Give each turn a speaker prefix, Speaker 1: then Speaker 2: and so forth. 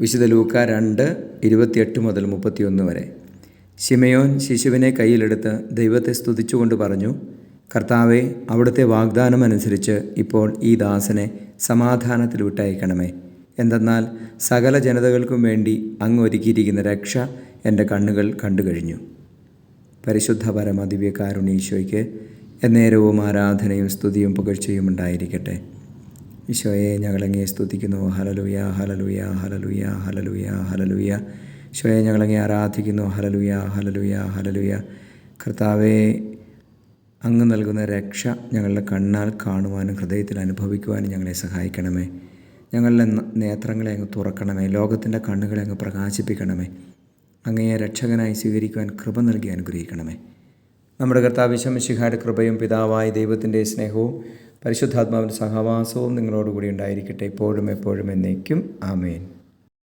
Speaker 1: വിശുദ്ധ ലൂക്ക 2:28-31 വരെ. ശിമയോൻ ശിശുവിനെ കയ്യിലെടുത്ത് ദൈവത്തെ സ്തുതിച്ചുകൊണ്ട് പറഞ്ഞു, കർത്താവെ, അവിടുത്തെ വാഗ്ദാനമനുസരിച്ച് ഇപ്പോൾ ഈ ദാസനെ സമാധാനത്തിൽ വിട്ടയക്കണമേ. എന്തെന്നാൽ സകല ജനതകൾക്കും വേണ്ടി അങ്ങ് ഒരുക്കിയിരിക്കുന്ന രക്ഷ എൻ്റെ കണ്ണുകൾ കണ്ടു കഴിഞ്ഞു. പരിശുദ്ധ പരമ ദിവ്യകാരുണ്യ എന്നേരവും ആരാധനയും സ്തുതിയും പുകഴ്ചയും ഉണ്ടായിരിക്കട്ടെ. ഈശോയെ, ഞങ്ങളങ്ങേ സ്തുതിക്കുന്നു. Hallelujah, hallelujah, hallelujah, hallelujah, hallelujah. ഈശോയെ, ഞങ്ങളങ്ങേ ആരാധിക്കുന്നു. Hallelujah, hallelujah, hallelujah. കർത്താവേ, അങ്ങ് നൽകുന്ന രക്ഷ ഞങ്ങളുടെ കണ്ണാൽ കാണുവാനും ഹൃദയത്തിൽ അനുഭവിക്കുവാനും ഞങ്ങളെ സഹായിക്കണമേ. ഞങ്ങളുടെ നേത്രങ്ങളെ അങ്ങ് തുറക്കണമേ. ലോകത്തിൻ്റെ കണ്ണുകളെ അങ്ങ് പ്രകാശിപ്പിക്കണമേ. അങ്ങയെ രക്ഷകനായി സ്വീകരിക്കുവാൻ കൃപ നൽകി അനുഗ്രഹിക്കണമേ. നമ്മുടെ കർത്താവ് ഈശോ മിശിഹായുടെ കൃപയും പിതാവായ ദൈവത്തിൻ്റെ സ്നേഹവും പരിശുദ്ധാത്മാവിൻ്റെ സഹവാസവും നിങ്ങളോടുകൂടി ഉണ്ടായിരിക്കട്ടെ, ഇപ്പോഴും എപ്പോഴും എന്നേക്കും. ആമേൻ.